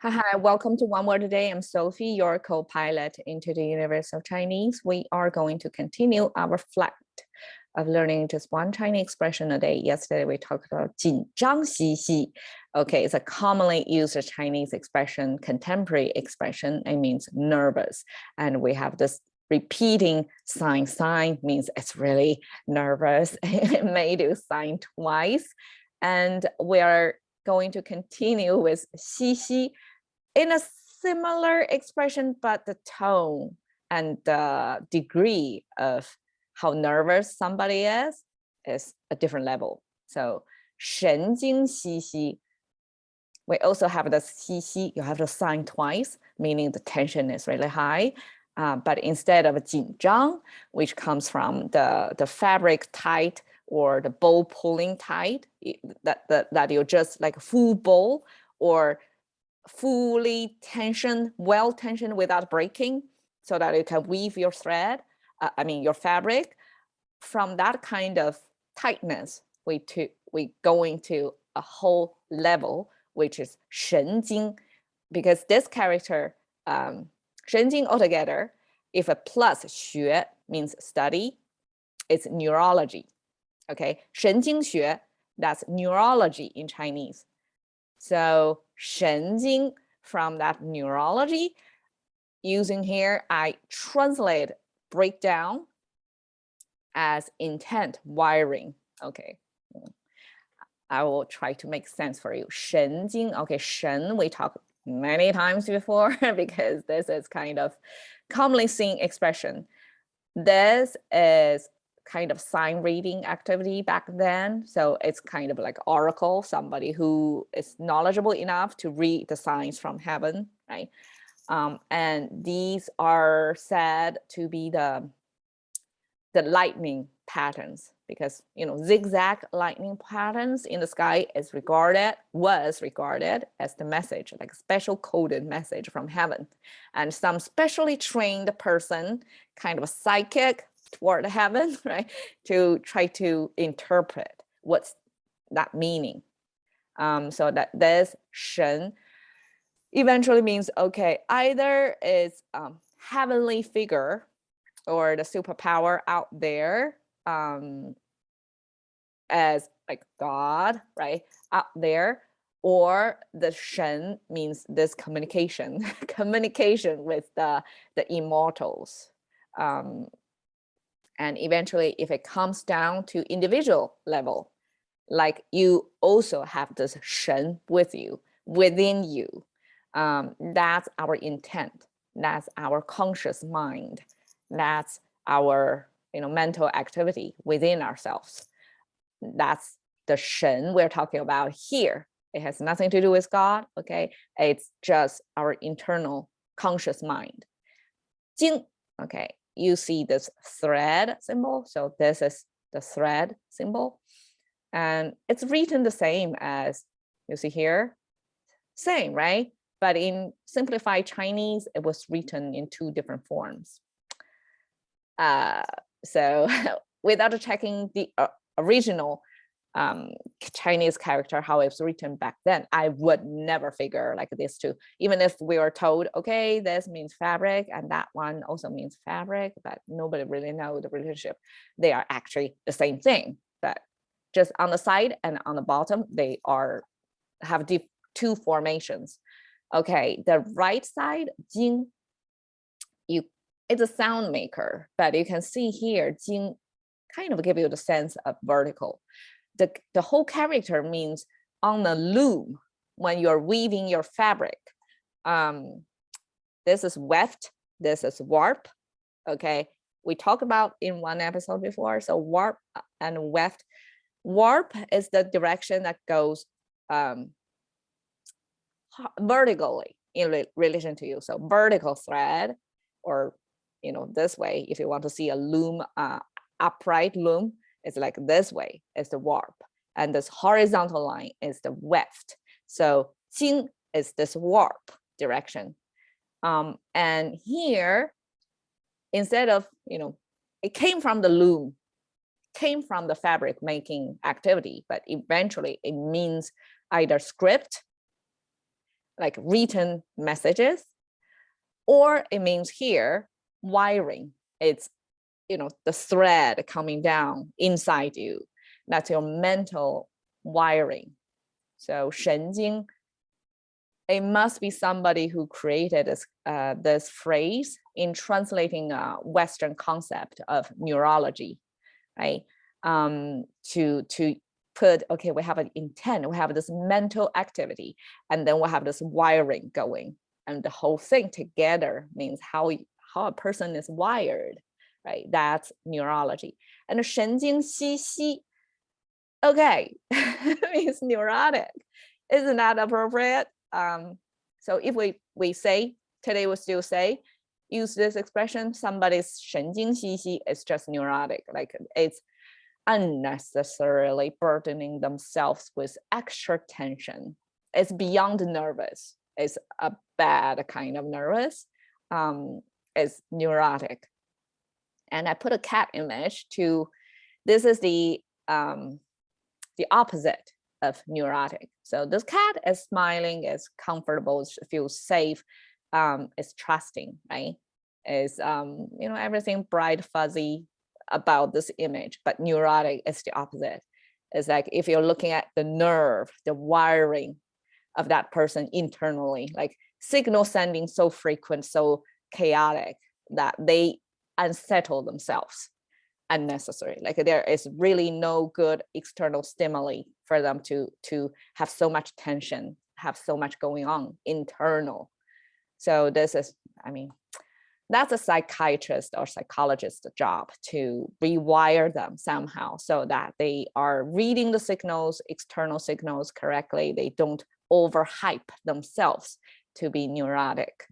Hi, welcome to One Word Today. I'm Sophie, your co-pilot into the universe of Chinese. We are going to continue our flight of learning just one Chinese expression a day. Yesterday, we talked about 紧张兮兮. Okay, it's a commonly used Chinese expression, contemporary expression. It means nervous. And we have this repeating sign. Sign means it's really nervous. It may do sign twice. And we are going to continue with 兮兮 in a similar expression, but the tone and the degree of how nervous somebody is a different level. So 神经兮兮. We also have the 兮兮, you have to sign twice, meaning the tension is really high. But instead of 紧张, which comes from the fabric tight or the bow pulling tight, that you just like full bow or fully tensioned, well tensioned without breaking, so that you can weave your thread, your fabric. From that kind of tightness, we go into a whole level, which is 神经, because this character, 神经 altogether, if a plus 学 means study, it's neurology. Okay, 神经学, that's neurology in Chinese. So 神经 from that neurology, using here, I translate, break down as intent wiring. Okay, I will try to make sense for you. 神经, okay, 神, we talked many times before because this is kind of commonly seen expression. This is kind of sign reading activity back then. So it's kind of like oracle, somebody who is knowledgeable enough to read the signs from heaven, right? And these are said to be the lightning patterns, because zigzag lightning patterns in the sky was regarded as the message, like a special coded message from heaven. And some specially trained person, kind of a psychic toward heaven, right, to try to interpret what's that meaning. So that this 神 eventually means, okay, either it's heavenly figure or the superpower out there, as like God, right, out there, or the 神 means this communication with the immortals. And eventually, if it comes down to individual level, like you also have this 神 with you, within you, that's our intent, that's our conscious mind, that's our mental activity within ourselves. That's the 神 we're talking about here. It has nothing to do with God, okay? It's just our internal conscious mind. 经, okay, you see this thread symbol. So this is the thread symbol. And it's written the same as you see here. Same, right? But in simplified Chinese, it was written in two different forms. So without checking the original Chinese character, how it's written back then, I would never figure like this too. Even if we were told, okay, this means fabric and that one also means fabric, but nobody really knows the relationship. They are actually the same thing, but just on the side and on the bottom, they have two formations. Okay, the right side, 经, it's a sound maker, but you can see here, 经 kind of give you the sense of vertical. The whole character means on the loom when you're weaving your fabric. This is weft, this is warp. Okay, we talked about in one episode before. So warp and weft. Warp is the direction that goes vertically in relation to you. So vertical thread, or this way, if you want to see a loom, upright loom, it's like this way, it's the warp. And this horizontal line is the weft. So 经 is this warp direction. And here, instead of, it came from the loom, came from the fabric making activity, but eventually it means either script like written messages, or it means here wiring. It's, the thread coming down inside you. That's your mental wiring. So 神经, it must be somebody who created this phrase in translating a Western concept of neurology, right? To put, okay, we have an intent, we have this mental activity, and then we have this wiring going, and the whole thing together means how a person is wired, right? That's neurology. And 神经兮兮, okay, means neurotic. Isn't that appropriate? So if we say, today we still say, use this expression, somebody's 神经兮兮, it's just neurotic, like it's unnecessarily burdening themselves with extra tension. It's beyond nervous. It's a bad kind of nervous. It's neurotic. And I put a cat image to, this is the opposite of neurotic. So this cat is smiling, is comfortable, feels safe, is trusting, right? Is everything bright, fuzzy about this image. But neurotic is the opposite. It's like if you're looking at the nerve, the wiring of that person internally, like signal sending so frequent, so chaotic that they unsettle themselves unnecessary. Like there is really no good external stimuli for them to have so much tension, have so much going on internal. So this is, that's a psychiatrist or psychologist's job, to rewire them somehow so that they are reading the signals, external signals correctly. They don't overhype themselves to be neurotic.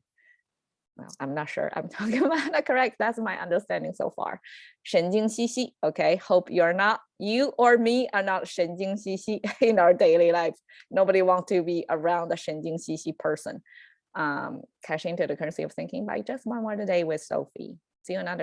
Well, I'm not sure I'm talking about that correct. That's my understanding so far. 神经兮兮, okay. Hope you or me are not 神经兮兮 in our daily life. Nobody wants to be around a 神经兮兮person. Cash into the currency of thinking by just one word a day with Sophie. See you another day.